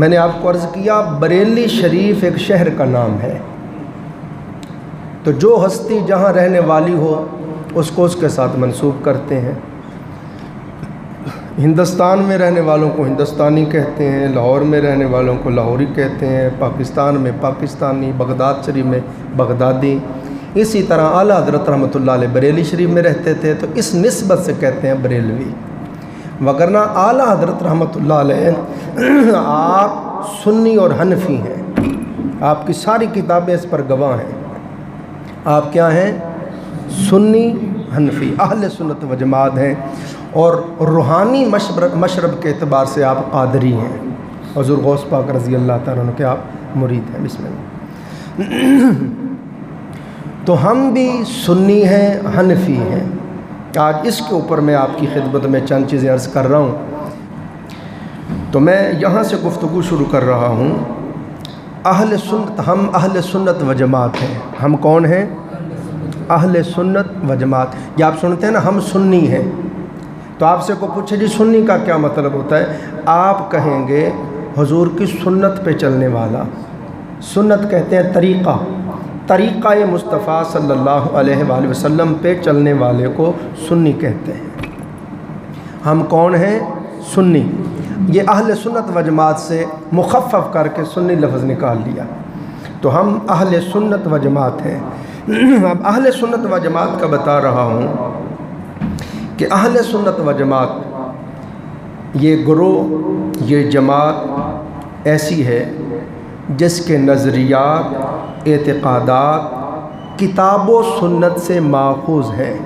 میں نے آپ کو عرض کیا بریلی شریف ایک شہر کا نام ہے، تو جو ہستی جہاں رہنے والی ہو اس کو اس کے ساتھ منسوب کرتے ہیں۔ ہندوستان میں رہنے والوں کو ہندوستانی کہتے ہیں، لاہور میں رہنے والوں کو لاہوری کہتے ہیں، پاکستان میں پاکستانی، بغداد شریف میں بغدادی۔ اسی طرح اعلیٰ حضرت رحمۃ اللہ علیہ بریلی شریف میں رہتے تھے تو اس نسبت سے کہتے ہیں بریلوی، وگرنہ اعلیٰ حضرت رحمۃ اللہ علیہ آپ سنی اور حنفی ہیں، آپ کی ساری کتابیں اس پر گواہ ہیں۔ آپ کیا ہیں؟ سنی حنفی، اہل سنت و جماعت ہیں، اور روحانی مشرب کے اعتبار سے آپ قادری ہیں، حضور غوث پاک رضی اللہ تعالیٰ عنہ کے آپ مرید ہیں۔ بسم اللہ۔ تو ہم بھی سنی ہیں، حنفی ہیں۔ آج اس کے اوپر میں آپ کی خدمت میں چند چیزیں عرض کر رہا ہوں، تو میں یہاں سے گفتگو شروع کر رہا ہوں۔ اہل سنت، ہم اہل سنت و جماعت ہیں۔ ہم کون ہیں؟ اہل سنت و جماعت۔ یہ آپ سنتے ہیں نا ہم سنی ہیں، تو آپ سے کو پوچھے جی سنی کا کیا مطلب ہوتا ہے؟ آپ کہیں گے حضور کی سنت پہ چلنے والا۔ سنت کہتے ہیں طریقہ، طریقہ مصطفیٰ صلی اللہ علیہ وآلہ وسلم پہ چلنے والے کو سنی کہتے ہیں۔ ہم کون ہیں؟ سنی۔ یہ اہل سنت و جماعت سے مخفف کر کے سنی لفظ نکال لیا، تو ہم اہل سنت و جماعت ہیں۔ اب اہل سنت و جماعت کا بتا رہا ہوں کہ اہل سنت و جماعت یہ گروہ، یہ جماعت ایسی ہے جس کے نظریات، اعتقادات کتاب و سنت سے ماخوذ ہیں۔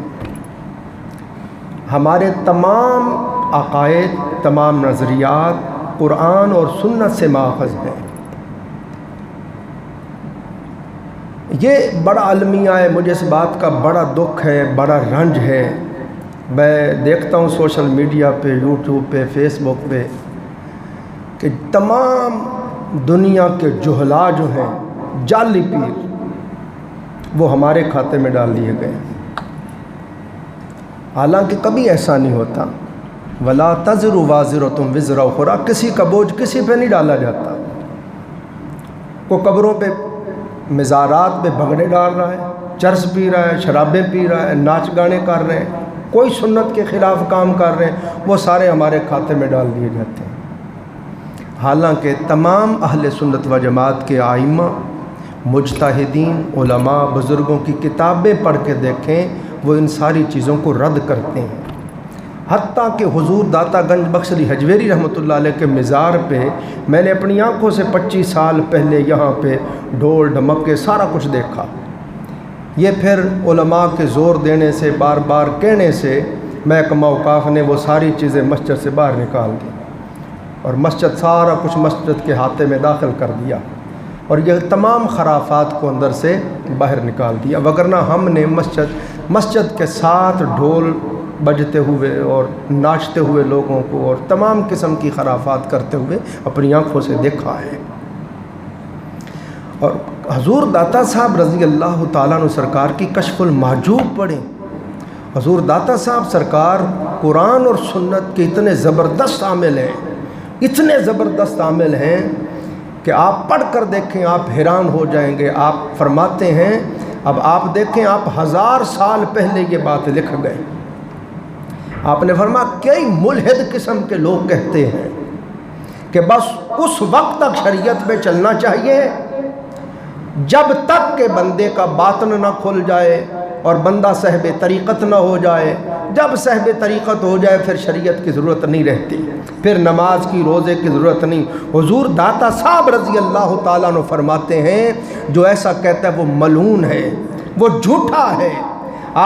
ہمارے تمام عقائد، تمام نظریات قرآن اور سنت سے ماخوذ ہیں۔ یہ بڑا المیہ ہے، مجھے اس بات کا بڑا دکھ ہے، بڑا رنج ہے۔ میں دیکھتا ہوں سوشل میڈیا پہ، یوٹیوب پہ، فیس بک پہ کہ تمام دنیا کے جہلا جو ہیں، جعلی پیر، وہ ہمارے کھاتے میں ڈال دیے گئے، حالانکہ کبھی ایسا نہیں ہوتا۔ وَلَا تَزِرُ وَازِرَةٌ وِزْرَ أُخْرَىٰ، کسی کا بوجھ کسی پہ نہیں ڈالا جاتا۔ کوئی قبروں پہ، مزارات پہ بھنگڑے ڈال رہا ہے، چرس پی رہا ہے، شرابیں پی رہا ہے، ناچ گانے کر رہے ہیں، کوئی سنت کے خلاف کام کر رہے ہیں، وہ سارے ہمارے کھاتے میں ڈال دیے جاتے ہیں۔ حالانکہ تمام اہل سنت و جماعت کے آئمہ، مجتہدین، علماء، بزرگوں کی کتابیں پڑھ کے دیکھیں، وہ ان ساری چیزوں کو رد کرتے ہیں۔ حتیٰ کہ حضور داتا گنج بخش علی حجویری رحمۃ اللہ علیہ کے مزار پہ میں نے اپنی آنکھوں سے 25 سال پہلے یہاں پہ ڈھول ڈھمکے سارا کچھ دیکھا۔ یہ پھر علماء کے زور دینے سے، بار بار کہنے سے، محکمہ اوقاف نے وہ ساری چیزیں مسجد سے باہر نکال دی، اور مسجد سارا کچھ مسجد کے ہاتھے میں داخل کر دیا، اور یہ تمام خرافات کو اندر سے باہر نکال دیا۔ وگرنہ ہم نے مسجد کے ساتھ ڈھول بجتے ہوئے اور ناچتے ہوئے لوگوں کو اور تمام قسم کی خرافات کرتے ہوئے اپنی آنکھوں سے دیکھا ہے۔ اور حضور داتا صاحب رضی اللہ تعالیٰ عنہ سرکار کی کشف المحجوب پڑھیں۔ حضور داتا صاحب سرکار قرآن اور سنت کے اتنے زبردست عامل ہیں، اتنے زبردست عامل ہیں کہ آپ پڑھ کر دیکھیں، آپ حیران ہو جائیں گے۔ آپ فرماتے ہیں، اب آپ دیکھیں، آپ 1000 سال پہلے یہ بات لکھ گئے۔ آپ نے فرمایا کئی ملحد قسم کے لوگ کہتے ہیں کہ بس اس وقت تک شریعت پہ چلنا چاہیے جب تک کہ بندے کا باطن نہ کھل جائے اور بندہ صاحب طریقت نہ ہو جائے۔ جب صاحب طریقت ہو جائے پھر شریعت کی ضرورت نہیں رہتی، پھر نماز کی، روزے کی ضرورت نہیں۔ حضور داتا صاحب رضی اللہ تعالیٰ عنہ فرماتے ہیں جو ایسا کہتا ہے وہ ملعون ہے، وہ جھوٹا ہے۔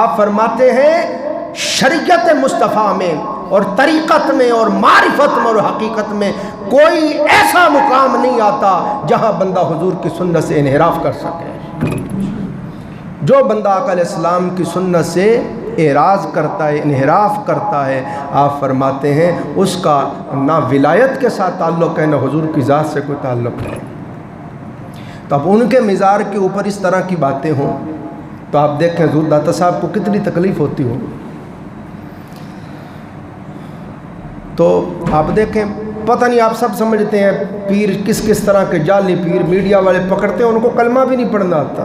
آپ فرماتے ہیں شریعت مصطفیٰ میں اور طریقت میں اور معرفت میں اور حقیقت میں کوئی ایسا مقام نہیں آتا جہاں بندہ حضور کی سنت سے انحراف کر سکے۔ جو بندہ آقا علیہ السلام کی سنت سے اعراض کرتا ہے، انحراف کرتا ہے، آپ فرماتے ہیں اس کا نہ ولایت کے ساتھ تعلق ہے، نہ حضور کی ذات سے کوئی تعلق ہے۔ تو اب ان کے مزار کے اوپر اس طرح کی باتیں ہوں تو آپ دیکھیں حضور داتا صاحب کو کتنی تکلیف ہوتی ہوگی۔ تو آپ دیکھیں پتہ نہیں آپ سب سمجھتے ہیں پیر کس کس طرح کے جعلی پیر میڈیا والے پکڑتے ہیں، ان کو کلمہ بھی نہیں پڑھنا آتا،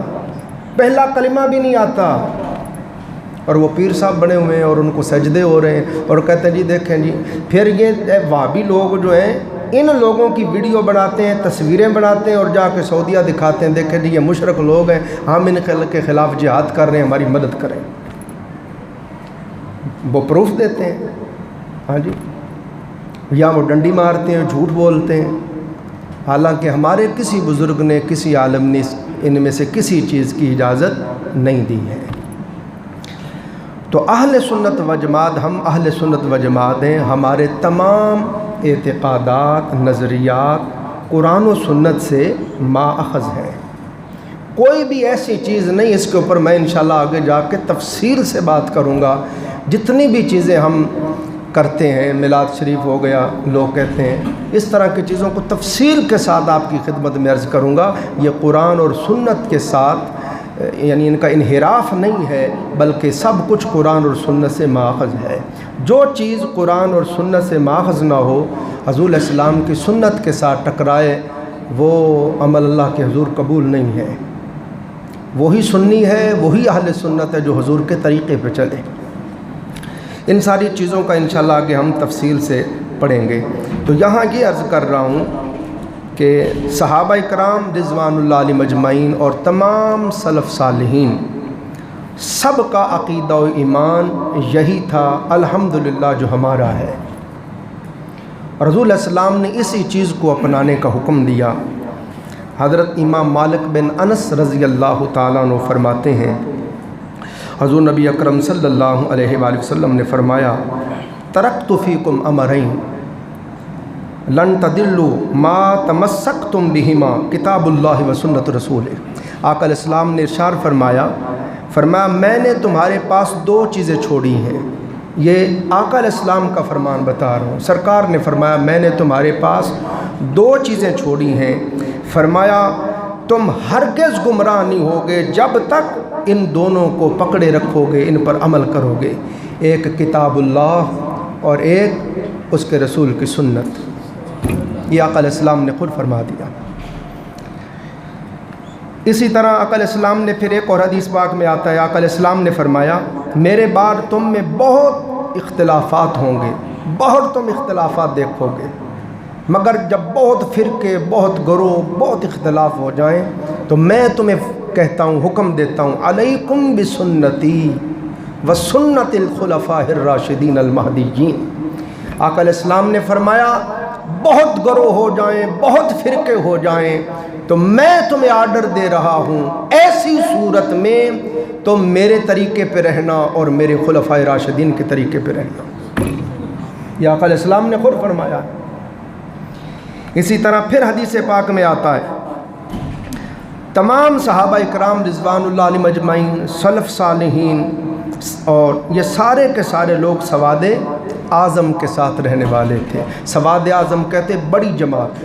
پہلا کلمہ بھی نہیں آتا، اور وہ پیر صاحب بنے ہوئے ہیں اور ان کو سجدے ہو رہے ہیں اور کہتے ہیں جی دیکھیں جی۔ پھر یہ وہابی لوگ جو ہیں ان لوگوں کی ویڈیو بناتے ہیں، تصویریں بناتے ہیں اور جا کے سعودیہ دکھاتے ہیں، دیکھیں جی یہ مشرک لوگ ہیں، ہم ان کے خلاف جہاد کر رہے ہیں، ہماری مدد کریں۔ وہ پروف دیتے ہیں، ہاں جی، یا وہ ڈنڈی مارتے ہیں، جھوٹ بولتے ہیں، حالانکہ ہمارے کسی بزرگ نے، کسی عالم نے ان میں سے کسی چیز کی اجازت نہیں دی ہے۔ تو اہل سنت و جماعت، ہم اہل سنت و جماعت ہیں، ہمارے تمام اعتقادات، نظریات قرآن و سنت سے ماخذ ہیں، کوئی بھی ایسی چیز نہیں۔ اس کے اوپر میں انشاءاللہ آگے جا کے تفصیل سے بات کروں گا۔ جتنی بھی چیزیں ہم کرتے ہیں، میلاد شریف ہو گیا، لوگ کہتے ہیں، اس طرح کی چیزوں کو تفصیل کے ساتھ آپ کی خدمت میں عرض کروں گا۔ یہ قرآن اور سنت کے ساتھ یعنی ان کا انحراف نہیں ہے، بلکہ سب کچھ قرآن اور سنت سے ماخذ ہے۔ جو چیز قرآن اور سنت سے ماخذ نہ ہو، حضور علیہ السلام کی سنت کے ساتھ ٹکرائے، وہ عمل اللہ کے حضور قبول نہیں ہے۔ وہی سنی ہے، وہی اہل سنت ہے جو حضور کے طریقے پہ چلے۔ ان ساری چیزوں کا انشاءاللہ آگے ہم تفصیل سے پڑھیں گے۔ تو یہاں یہ عرض کر رہا ہوں کہ صحابہ کرام رضوان اللہ علیہم اجمعین اور تمام سلف صالحین سب کا عقیدہ و ایمان یہی تھا الحمدللہ جو ہمارا ہے، اور رسول اللہ علیہ السلام نے اسی چیز کو اپنانے کا حکم دیا۔ حضرت امام مالک بن انس رضی اللہ تعالیٰ عنہ فرماتے ہیں، حضور نبی اکرم صلی اللہ علیہ وآلہ وسلم نے فرمایا، ترکت فیکم امرین لن تدلوا ما تمسکتم بہما کتاب اللہ و سنت رسول۔ آقا علیہ السلام نے ارشاد فرمایا میں نے تمہارے پاس دو چیزیں چھوڑی ہیں۔ یہ آقا علیہ السلام کا فرمان بتا رہا ہوں۔ سرکار نے فرمایا میں نے تمہارے پاس دو چیزیں چھوڑی ہیں، فرمایا تم ہرگز گمراہ نہیں ہوگے جب تک ان دونوں کو پکڑے رکھو گے، ان پر عمل کرو گے، ایک کتاب اللہ اور ایک اس کے رسول کی سنت۔ یہ آقا علیہ السلام نے خود فرما دیا۔ اسی طرح آقا علیہ السلام نے پھر ایک اور حدیث پاک میں آتا ہے، آقا علیہ السلام نے فرمایا میرے بعد تم میں بہت اختلافات ہوں گے، بہت تم اختلافات دیکھو گے، مگر جب بہت فرقے، بہت گروہ، بہت اختلاف ہو جائیں تو میں تمہیں کہتا ہوں، حکم دیتا ہوں، علیکم بسنتی وسنت الخلفاء الراشدین المہدیین۔ آقا علیہ السلام نے فرمایا بہت گروہ ہو جائیں، بہت فرقے ہو جائیں تو میں تمہیں آرڈر دے رہا ہوں ایسی صورت میں تم میرے طریقے پہ رہنا اور میرے خلفاء راشدین کے طریقے پہ رہنا۔ یہ آقا علیہ السلام نے خود فرمایا۔ اسی طرح پھر حدیث پاک میں آتا ہے، تمام صحابہ کرام رضوان اللہ علیہم اجمعین، سلف صالحین اور یہ سارے کے سارے لوگ سواد اعظم کے ساتھ رہنے والے تھے۔ سواد اعظم کہتے بڑی جماعت،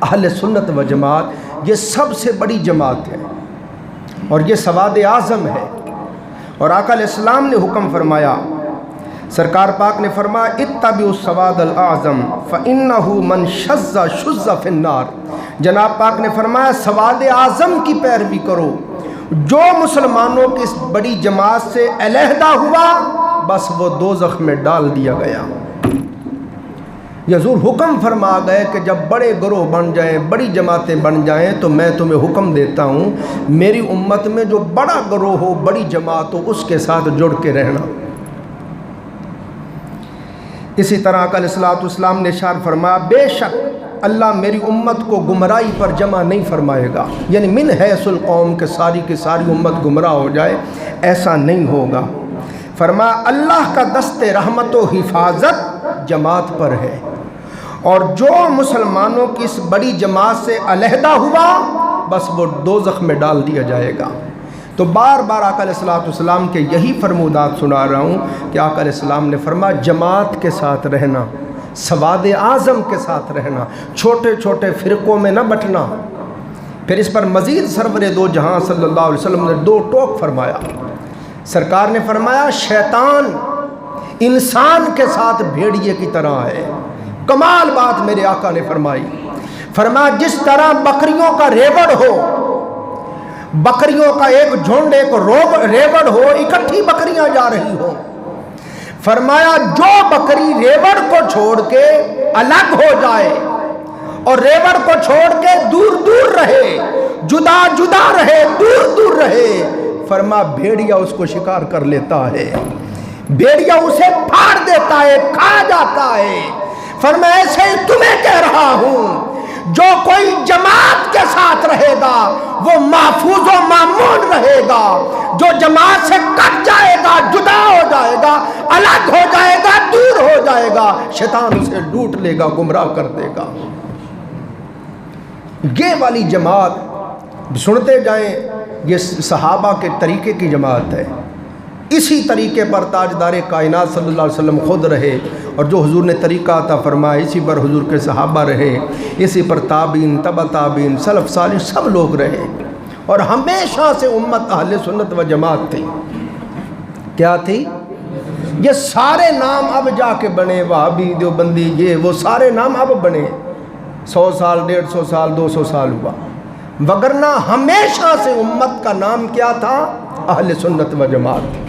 اہل سنت و جماعت یہ سب سے بڑی جماعت ہے اور یہ سواد اعظم ہے۔ اور آقا علیہ السلام نے حکم فرمایا، سرکار پاک نے فرمایا اتبعوا السواد الاعظم فانہ من شذ شذ فی النار۔ جناب پاک نے فرمایا سواد اعظم کی پیروی کرو، جو مسلمانوں کی اس بڑی جماعت سے علیحدہ ہوا بس وہ دوزخ میں ڈال دیا گیا۔ حضور حکم فرما گئے کہ جب بڑے گروہ بن جائیں، بڑی جماعتیں بن جائیں تو میں تمہیں حکم دیتا ہوں میری امت میں جو بڑا گروہ ہو، بڑی جماعت ہو، اس کے ساتھ جڑ کے رہنا۔ اسی طرح آقا علیہ السلام نے ارشاد فرمایا بے شک اللہ میری امت کو گمراہی پر جمع نہیں فرمائے گا، یعنی من حیث القوم کہ ساری کی ساری امت گمراہ ہو جائے، ایسا نہیں ہوگا۔ فرمایا اللہ کا دست رحمت و حفاظت جماعت پر ہے، اور جو مسلمانوں کی اس بڑی جماعت سے علیحدہ ہوا بس وہ دوزخ میں ڈال دیا جائے گا۔ تو بار بار آقا علیہ السلام کے یہی فرمودات سنا رہا ہوں کہ آقا علیہ السلام نے فرمایا جماعت کے ساتھ رہنا، سواد اعظم کے ساتھ رہنا، چھوٹے چھوٹے فرقوں میں نہ بٹنا۔ پھر اس پر مزید سرور دو جہاں صلی اللہ علیہ وسلم نے دو ٹوک فرمایا۔ سرکار نے فرمایا شیطان انسان کے ساتھ بھیڑیے کی طرح ہے، کمال بات میرے آقا نے فرمائی. فرمایا جس طرح بکریوں کا ریوڑ ہو، بکریوں کا ایک جھنڈ ایک ریوڑ ہو، اکٹھی بکریاں جا رہی ہوں، فرمایا جو بکری ریوڑ کو چھوڑ کے الگ ہو جائے اور ریوڑ کو چھوڑ کے دور دور رہے، جدا جدا رہے، دور دور رہے، فرمایا بھیڑیا اس کو شکار کر لیتا ہے، بھیڑیا اسے پھاڑ دیتا ہے، کھا جاتا ہے. فرمایا ایسے ہی تمہیں کہہ رہا ہوں، جو کوئی جماعت کے ساتھ رہے گا وہ محفوظ و مامون رہے گا، جو جماعت سے کٹ جائے گا، جدا ہو جائے گا، الگ ہو جائے گا، دور ہو جائے گا، شیطان اسے لوٹ لے گا، گمراہ کر دے گا. یہ والی جماعت سنتے جائیں، یہ صحابہ کے طریقے کی جماعت ہے. اسی طریقے پر تاجدار کائنات صلی اللہ علیہ وسلم خود رہے، اور جو حضور نے طریقہ عطا فرمایا اسی پر حضور کے صحابہ رہے، اسی پر تابعین، تبع تابعین، سلف صالح سب لوگ رہے، اور ہمیشہ سے امت اہل سنت و جماعت تھی. کیا تھی؟ یہ سارے نام اب جا کے بنے، وہابی، دیوبندی، یہ وہ سارے نام اب بنے، 100 سال 150 سال 200 سال ہوا، وگرنہ ہمیشہ سے امت کا نام کیا تھا؟ اہل سنت و جماعت.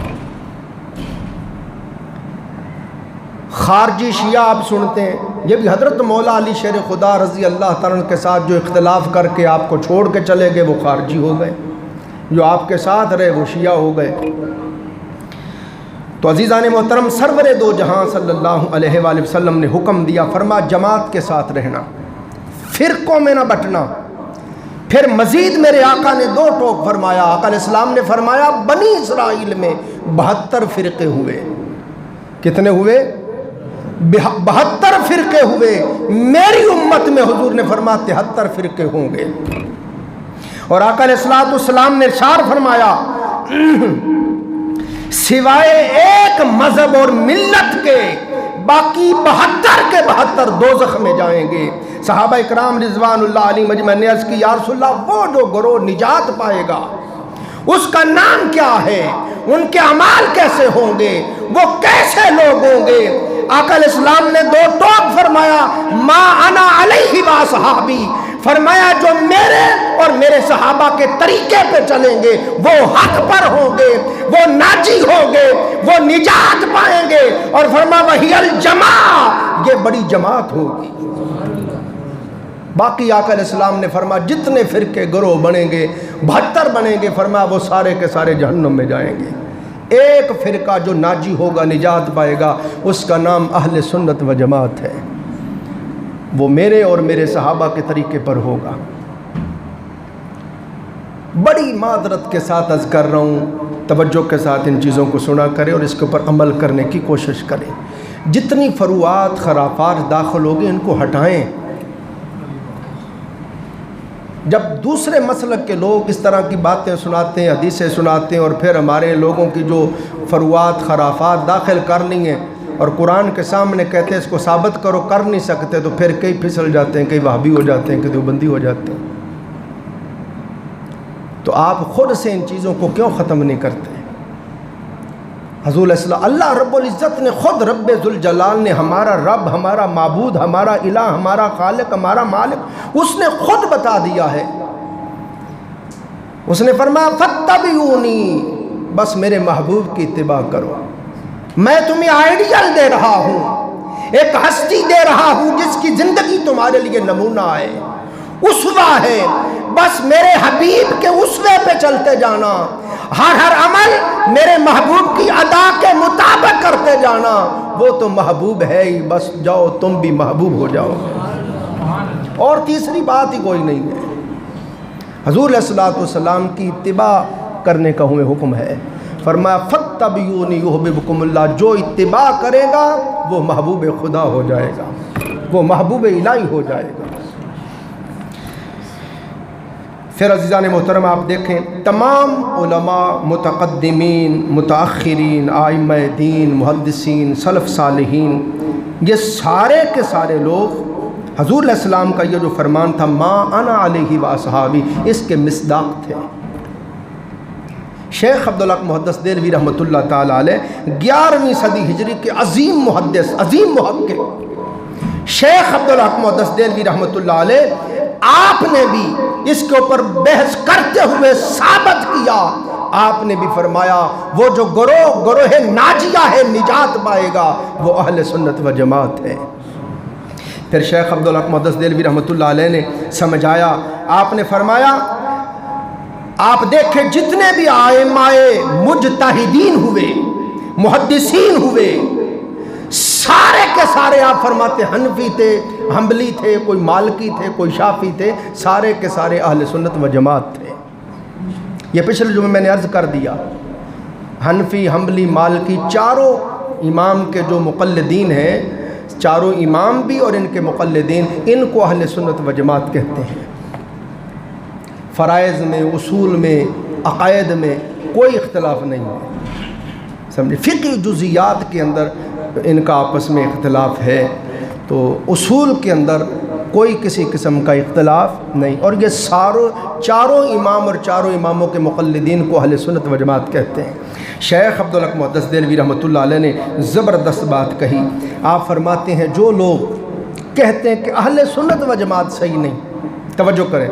خارجی شیعہ آپ سنتے ہیں، یہ بھی حضرت مولا علی شیر خدا رضی اللہ تعالیٰ کے ساتھ جو اختلاف کر کے آپ کو چھوڑ کے چلے گئے وہ خارجی ہو گئے، جو آپ کے ساتھ رہے وہ شیعہ ہو گئے. تو عزیزان محترم، سرور دو جہاں صلی اللہ علیہ وآلہ وسلم نے حکم دیا، فرما جماعت کے ساتھ رہنا، فرقوں میں نہ بٹنا. پھر مزید میرے آقا نے 2 ٹوک فرمایا. آقا علیہ السلام نے فرمایا بنی اسرائیل میں 72 فرقے ہوئے. کتنے ہوئے؟ 72 فرقے ہوئے. میری امت میں حضور نے فرمایا 73 فرقے ہوں گے. اور آقا علیہ السلام نے ارشاد فرمایا سوائے ایک مذہب اور ملت کے باقی 72 کے 72 دوزخ میں جائیں گے. صحابہ اکرام رضوان اللہ علیہ مجمعین نے عرض کی یا رسول اللہ وہ جو گروہ نجات پائے گا اس کا نام کیا ہے؟ ان کے اعمال کیسے ہوں گے؟ وہ کیسے لوگ ہوں گے؟ آقا علیہ السلام نے 2 ٹوک فرمایا ما انا علیہ و صحابی، فرمایا جو میرے اور میرے صحابہ کے طریقے پہ چلیں گے وہ حق پر ہوں گے، وہ ناجی ہوں گے، وہ نجات پائیں گے. اور فرمایا وہی الجماع، یہ بڑی جماعت ہوگی. باقی آقا علیہ السلام نے فرمایا جتنے فرقے گروہ بنیں گے 72 بنیں گے، فرمایا وہ سارے کے سارے جہنم میں جائیں گے. ایک فرقہ جو ناجی ہوگا، نجات پائے گا، اس کا نام اہل سنت و جماعت ہے، وہ میرے اور میرے صحابہ کے طریقے پر ہوگا. بڑی معذرت کے ساتھ عرض کر رہا ہوں، توجہ کے ساتھ ان چیزوں کو سنا کریں اور اس کے اوپر عمل کرنے کی کوشش کریں. جتنی فروعات خرافات داخل ہوگی ان کو ہٹائیں. جب دوسرے مسلک کے لوگ اس طرح کی باتیں سناتے ہیں، حدیثیں سناتے ہیں، اور پھر ہمارے لوگوں کی جو فروعات خرافات داخل کر لی ہیں اور قرآن کے سامنے کہتے ہیں اس کو ثابت کرو، کر نہیں سکتے، تو پھر کئی پھسل جاتے ہیں، کئی وہابی ہو جاتے ہیں، کئی دیوبندی ہو جاتے ہیں. تو آپ خود سے ان چیزوں کو کیوں ختم نہیں کرتے؟ حضور اللہ رب العزت نے خود، رب ذوالجلال نے، ہمارا رب، ہمارا معبود، ہمارا الہ، ہمارا خالق، ہمارا مالک، اس نے خود بتا دیا ہے. اس نے فرمایا فاتبعونی، بس میرے محبوب کی اتباع کرو. میں تمہیں آئیڈیل دے رہا ہوں، ایک ہستی دے رہا ہوں جس کی زندگی تمہارے لیے نمونہ ہے، اسوہ ہے. بس میرے حبیب کے اسوے پہ چلتے جانا، ہر عمل میرے محبوب کی ادا کے مطابق کرتے جانا. وہ تو محبوب ہے ہی، بس جاؤ تم بھی محبوب ہو جاؤ. اور تیسری بات ہی کوئی نہیں ہے. حضور علیہ السلام کی اتباع کرنے کا ہمیں حکم ہے. فرمایا فاتبعونی یحببکم اللہ، جو اتباع کرے گا وہ محبوب خدا ہو جائے گا، وہ محبوب الہی ہو جائے گا. پھر عزیزان محترم آپ دیکھیں تمام علماء، متقدمین، متاخرین، ائمہ دین، محدثین، سلف صالحین، یہ سارے کے سارے لوگ حضور علیہ السلام کا یہ جو فرمان تھا ما انا علیہ و اصحابی، اس کے مصداق تھے. شیخ عبدالحق محدث دہلوی رحمۃ اللہ تعالی علیہ 11ویں صدی ہجری کے عظیم محدث، عظیم محقق، شیخ عبدالحق محدث دہلوی رحمۃ اللہ علیہ آپ نے بھی اس کے اوپر بحث کرتے ہوئے ثابت کیا، آپ نے بھی فرمایا وہ جو گروہ ناجیہ ہے، نجات پائے گا، وہ اہل سنت و جماعت ہے۔ پھر شیخ عبدالحق محدث دہلوی رحمۃ اللہ علیہ نے سمجھایا، آپ نے فرمایا آپ دیکھیں جتنے بھی ائمہ مجتہدین ہوئے، محدثین ہوئے، سارے کے سارے آپ فرماتے حنفی تھے، حنبلی تھے، کوئی مالکی تھے، کوئی شافعی تھے، سارے کے سارے اہل سنت و جماعت تھے۔ یہ پچھلے جمعے میں نے عرض کر دیا، حنفی، حنبلی، مالکی، چاروں امام کے جو مقلدین ہیں، چاروں امام بھی اور ان کے مقلدین، ان کو اہل سنت و جماعت کہتے ہیں۔ فرائض میں، اصول میں، عقائد میں کوئی اختلاف نہیں ہے، سمجھے۔ فقہی جزیات کے اندر ان کا آپس میں اختلاف ہے، تو اصول کے اندر کوئی کسی قسم کا اختلاف نہیں، اور یہ چاروں امام اور چاروں اماموں کے مقلدین کو اہل سنت و جماعت کہتے ہیں۔ شیخ عبدالحق محدث دہلوی رحمۃ اللہ علیہ نے زبردست بات کہی، آپ فرماتے ہیں جو لوگ کہتے ہیں کہ اہل سنت و جماعت صحیح نہیں، توجہ کریں،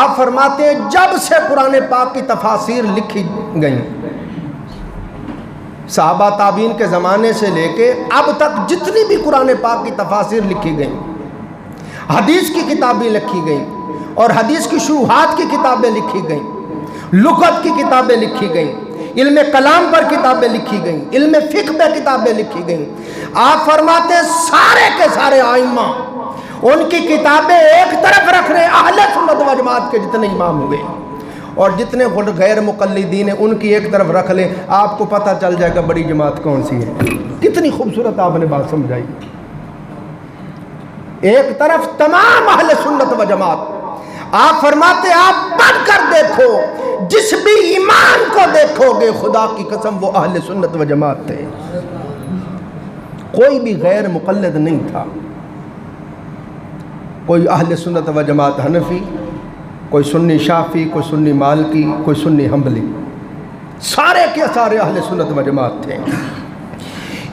آپ فرماتے ہیں جب سے قرآن پاک کی تفاسیر لکھی گئیں، صحابہ تابعین کے زمانے سے لے کے اب تک جتنی بھی قرآن پاک کی تفاسیر لکھی گئیں، حدیث کی کتابیں لکھی گئیں، اور حدیث کی شروحات کی کتابیں لکھی گئیں، لغت کی کتابیں لکھی گئیں، علم کلام پر کتابیں لکھی گئیں، علم فقہ پر کتابیں لکھی گئیں، آپ فرماتے ہیں سارے کے سارے ائمہ ان کی کتابیں ایک طرف رکھ رہے، اہل سنت و جماعت کے جتنے امام ہوئے اور جتنے غیر مقلدین ہیں ان کی ایک طرف رکھ لیں، آپ کو پتہ چل جائے گا بڑی جماعت کون سی ہے۔ کتنی خوبصورت آپ نے بات سمجھائی، ایک طرف تمام اہل سنت و جماعت، آپ فرماتے آپ پڑھ کر دیکھو، جس بھی ایمان کو دیکھو گے خدا کی قسم وہ اہل سنت و جماعت تھے، کوئی بھی غیر مقلد نہیں تھا، کوئی اہل سنت و جماعت حنفی، کوئی سنی شافعی، کوئی سنی مالکی، کوئی سنی حنبلی، سارے کے سارے اہل سنت و جماعت تھے۔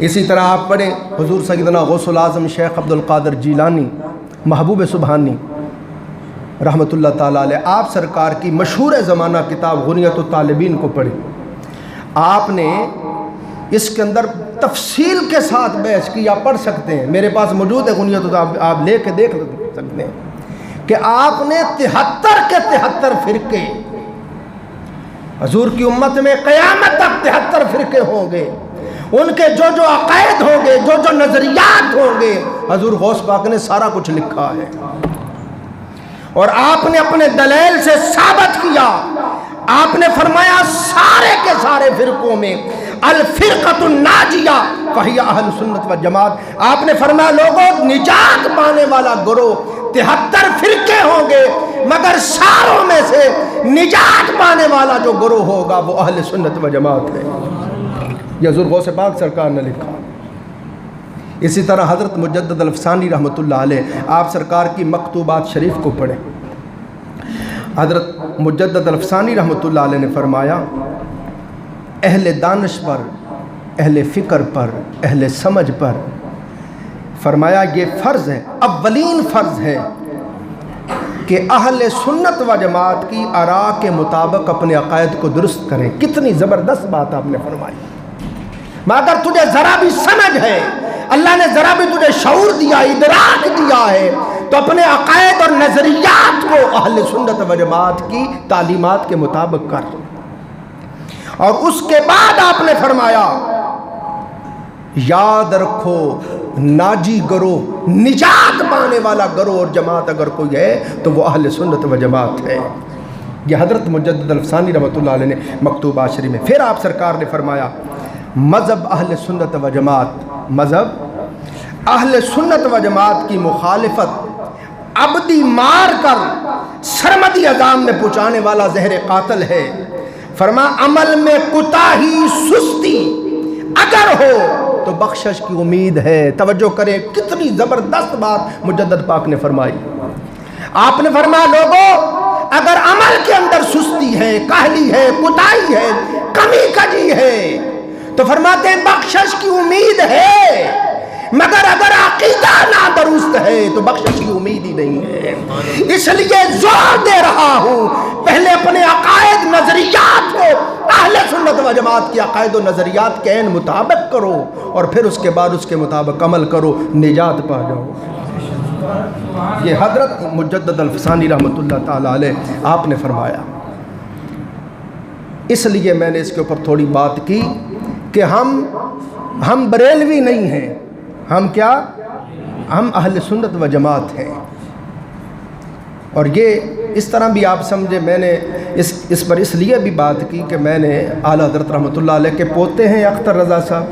اسی طرح آپ پڑھیں حضور سیدنا غوث العظم شیخ عبد القادر جیلانی محبوب سبحانی رحمۃ اللہ تعالیٰ علیہ، آپ سرکار کی مشہور زمانہ کتاب غنیۃ الطالبین کو پڑھیں، آپ نے اس کے اندر تفصیل کے ساتھ بحث کی، آپ پڑھ سکتے ہیں، میرے پاس موجود ہے غنیۃ، آپ لے کے دیکھ سکتے ہیں کہ آپ نے 73 کے 73 فرقے، حضور کی امت میں قیامت تک 73 فرقے ہوں گے، ان کے جو جو عقائد ہوں گے، جو جو نظریات ہوں گے، حضور غوث پاک نے سارا کچھ لکھا ہے، اور آپ نے اپنے دلیل سے ثابت کیا، آپ نے فرمایا سارے کے سارے فرقوں میں الفرقۃ الناجیہ فہی اہل سنت و جماعت، آپ نے فرمایا لوگوں نجات پانے والا گروہ 73 فرقے ہوں گے، مگر ساروں میں سے نجات پانے والا جو گروہ ہوگا وہ اہل سنت و جماعت ہے، یہ حضور غوث پاک سرکار نے لکھا۔ اسی طرح حضرت مجدد الافسانی رحمۃ اللہ علیہ، آپ سرکار کی مکتوبات شریف کو پڑھیں، حضرت مجدد الافسانی رحمۃ اللہ علیہ نے فرمایا اہل دانش پر، اہل فکر پر، اہل سمجھ پر، فرمایا یہ فرض ہے، اولین فرض ہے کہ اہل سنت و جماعت کی آراء کے مطابق اپنے عقائد کو درست کریں۔ کتنی زبردست بات آپ نے فرمائی، مگر تجھے ذرا بھی سمجھ ہے، اللہ نے ذرا بھی تجھے شعور دیا، ادراک دیا ہے، تو اپنے عقائد اور نظریات کو اہل سنت و جماعت کی تعلیمات کے مطابق کر۔ اور اس کے بعد آپ نے فرمایا یاد رکھو ناجی گروہ، نجات پانے والا گروہ اور جماعت اگر کوئی ہے تو وہ اہل سنت و جماعت ہے۔ یہ حضرت مجدد الافسانی رحمۃ اللہ علیہ نے مکتوبات شریف میں۔ پھر آپ سرکار نے فرمایا مذہب اہل سنت و جماعت، مذہب اہل سنت و جماعت کی مخالفت ابدی مار کر سرمدی عذاب میں پہنچانے والا زہر قاتل ہے۔ فرما عمل میں کوتاہی، سستی اگر ہو تو بخشش کی امید ہے۔ توجہ کریں کتنی زبردست بات مجدد پاک نے فرمائی۔ آپ نے فرمایا لوگوں اگر عمل کے اندر سستی ہے، کاہلی ہے، کوتاہی ہے، کمی کجی ہے تو فرماتے ہیں بخشش کی امید ہے، مگر اگر عقیدہ نا درست ہے تو بخشش کی امید ہی نہیں ہے۔ اس لیے زور دے رہا ہوں، پہلے اپنے عقائد نظریات کو اہل سنت و جماعت کی عقائد و نظریات کے عین مطابق کرو، اور پھر اس کے بعد اس کے مطابق عمل کرو، نجات پا جاؤ۔ یہ حضرت مجدد الفسانی رحمۃ اللہ تعالی علیہ آپ نے فرمایا۔ اس لیے میں نے اس کے اوپر تھوڑی بات کی کہ ہم بریلوی نہیں ہیں، ہم کیا؟ ہم اہل سنت و جماعت ہیں۔ اور یہ اس طرح بھی آپ سمجھے، میں نے اس پر اس لیے بھی بات کی کہ میں نے اعلیٰ حضرت رحمۃ اللہ علیہ کے پوتے ہیں اختر رضا صاحب،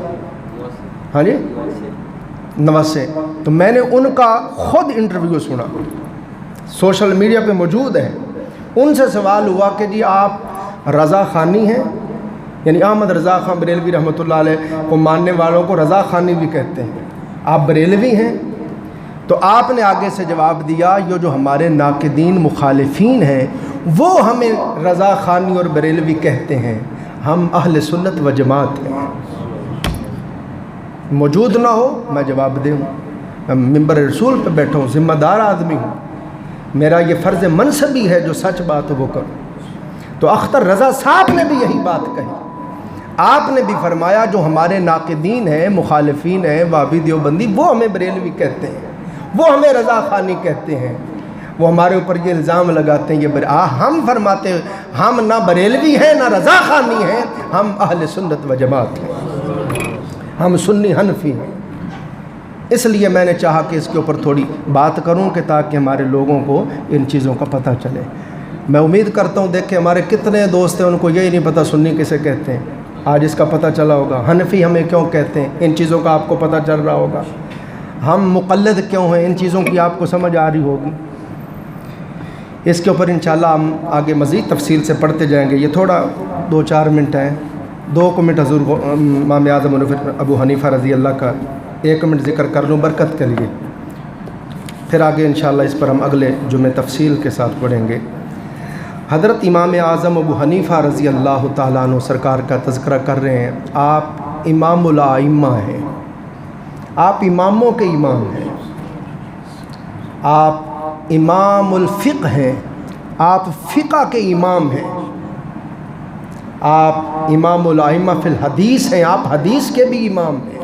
ہاں جی نواسے، تو میں نے ان کا خود انٹرویو سنا، سوشل میڈیا پہ موجود ہے۔ ان سے سوال ہوا کہ جی آپ رضا خانی ہیں، یعنی احمد رضا خان بریلوی رحمۃ اللہ علیہ کو ماننے والوں کو رضا خانی بھی کہتے ہیں، آپ بریلوی ہیں؟ تو آپ نے آگے سے جواب دیا، یہ جو ہمارے ناقدین مخالفین ہیں وہ ہمیں رضا خانی اور بریلوی کہتے ہیں، ہم اہل سنت و جماعت ہیں۔ موجود نہ ہو میں جواب دوں، میں ممبر رسول پہ بیٹھا ہوں، ذمہ دار آدمی ہوں، میرا یہ فرض منصبی ہے جو سچ بات وہ کروں۔ تو اختر رضا صاحب نے بھی یہی بات کہی، آپ نے بھی فرمایا جو ہمارے ناقدین ہیں، مخالفین ہیں، وہابی دیوبندی، وہ ہمیں بریلوی کہتے ہیں، وہ ہمیں رضا خانی کہتے ہیں، وہ ہمارے اوپر یہ الزام لگاتے ہیں یہ ہم فرماتے ہیں ہم نہ بریلوی ہیں نہ رضا خانی ہیں، ہم اہل سنت و جماعت ہیں، ہم سنی حنفی ہیں۔ اس لیے میں نے چاہا کہ اس کے اوپر تھوڑی بات کروں کہ تاکہ ہمارے لوگوں کو ان چیزوں کا پتہ چلے۔ میں امید کرتا ہوں دیکھیں ہمارے کتنے دوست ہیں ان کو یہی نہیں پتہ سنی کسے کہتے ہیں، آج اس کا پتہ چلا ہوگا۔ حنفی ہمیں کیوں کہتے ہیں، ان چیزوں کا آپ کو پتہ چل رہا ہوگا۔ ہم مقلد کیوں ہیں، ان چیزوں کی آپ کو سمجھ آ رہی ہوگی۔ اس کے اوپر انشاءاللہ ہم آگے مزید تفصیل سے پڑھتے جائیں گے۔ یہ تھوڑا 2-4 منٹ ہیں، 2 منٹ حضور امام اعظم ابو حنیفہ رضی اللہ کا 1 منٹ ذکر کر لوں برکت کے لیے، پھر آگے انشاءاللہ اس پر ہم اگلے جمعے تفصیل کے ساتھ پڑھیں گے۔ حضرت امام اعظم ابو حنیفہ رضی اللہ تعالیٰ عنہ سرکار کا تذکرہ کر رہے ہیں۔ آپ امام الائمہ ہیں، آپ اماموں کے امام ہیں، آپ امام الفقہ ہیں، آپ فقہ کے امام ہیں، آپ امام الائمہ فی الحدیث ہیں، آپ حدیث کے بھی امام ہیں۔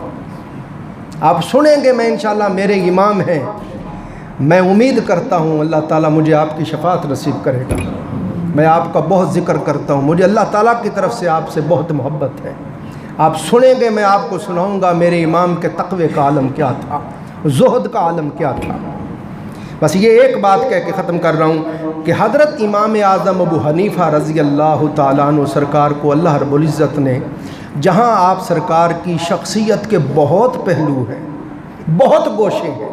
آپ سنیں گے میں انشاءاللہ میرے امام ہیں، میں امید کرتا ہوں اللہ تعالیٰ مجھے آپ کی شفاعت نصیب کرے گا۔ میں آپ کا بہت ذکر کرتا ہوں، مجھے اللہ تعالیٰ کی طرف سے آپ سے بہت محبت ہے۔ آپ سنیں گے میں آپ کو سناؤں گا میرے امام کے تقوی کا عالم کیا تھا، زہد کا عالم کیا تھا۔ بس یہ ایک بات کہہ کے ختم کر رہا ہوں کہ حضرت امام اعظم ابو حنیفہ رضی اللہ تعالیٰ عنہ سرکار کو اللہ رب العزت نے، جہاں آپ سرکار کی شخصیت کے بہت پہلو ہیں، بہت گوشے ہیں،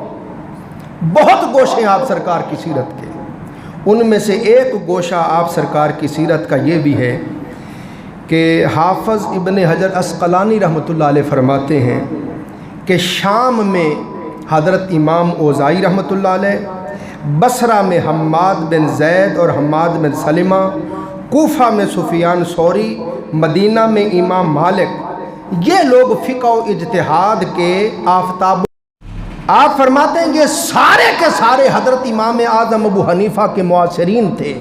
بہت گوشے ہیں آپ سرکار کی سیرت کے، ان میں سے ایک گوشہ آپ سرکار کی سیرت کا یہ بھی ہے کہ حافظ ابن حجر عسقلانی رحمۃ اللہ علیہ فرماتے ہیں کہ شام میں حضرت امام اوزائی رحمۃ اللہ علیہ، بصرہ میں حماد بن زید اور حماد بن سلمہ، کوفہ میں سفیان ثوری، مدینہ میں امام مالک، یہ لوگ فقہ و اجتہاد کے آفتاب، آپ فرماتے ہیں یہ سارے کے سارے حضرت امام اعظم ابو حنیفہ کے معاصرین تھے،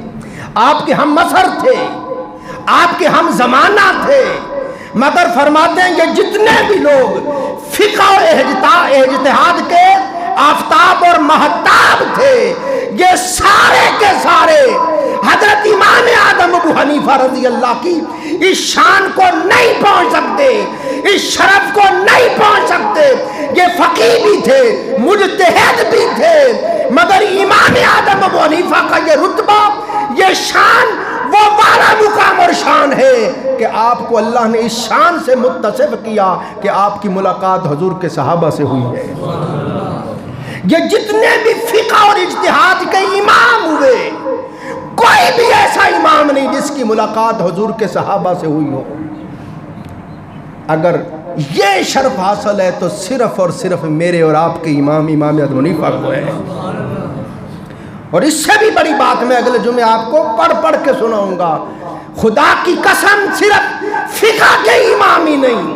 آپ کے ہم مسر تھے، آپ کے ہم زمانہ تھے، مگر فرماتے ہیں یہ جتنے بھی لوگ فقہ و اجتہاد کے آفتاب اور مہتاب تھے، یہ سارے کے سارے حضرت امام اعظم ابو حنیفہ رضی اللہ کی اس شان کو نہیں پہنچ سکتے، اس شرف کو نہیں پہنچ سکتے۔ یہ فقیہ بھی تھے، مجتہد بھی تھے، مگر امام اعظم ابو حنیفہ کا یہ رتبہ، یہ شان، وہ والا مقام اور شان ہے کہ آپ کو اللہ نے اس شان سے متصف کیا کہ آپ کی ملاقات حضور کے صحابہ سے ہوئی ہے۔ یہ جتنے بھی فقہ اور اجتہاد کے امام ہوئے، کوئی بھی ایسا امام نہیں جس کی ملاقات حضور کے صحابہ سے ہوئی ہو۔ اگر یہ شرف حاصل ہے تو صرف اور صرف میرے اور آپ کے امام اعظم حنیفہ کو ہے۔ اور اس سے بھی بڑی بات میں اگلے جمعے آپ کو پڑھ کے سناؤں گا، خدا کی قسم صرف فقہ کے امام ہی نہیں،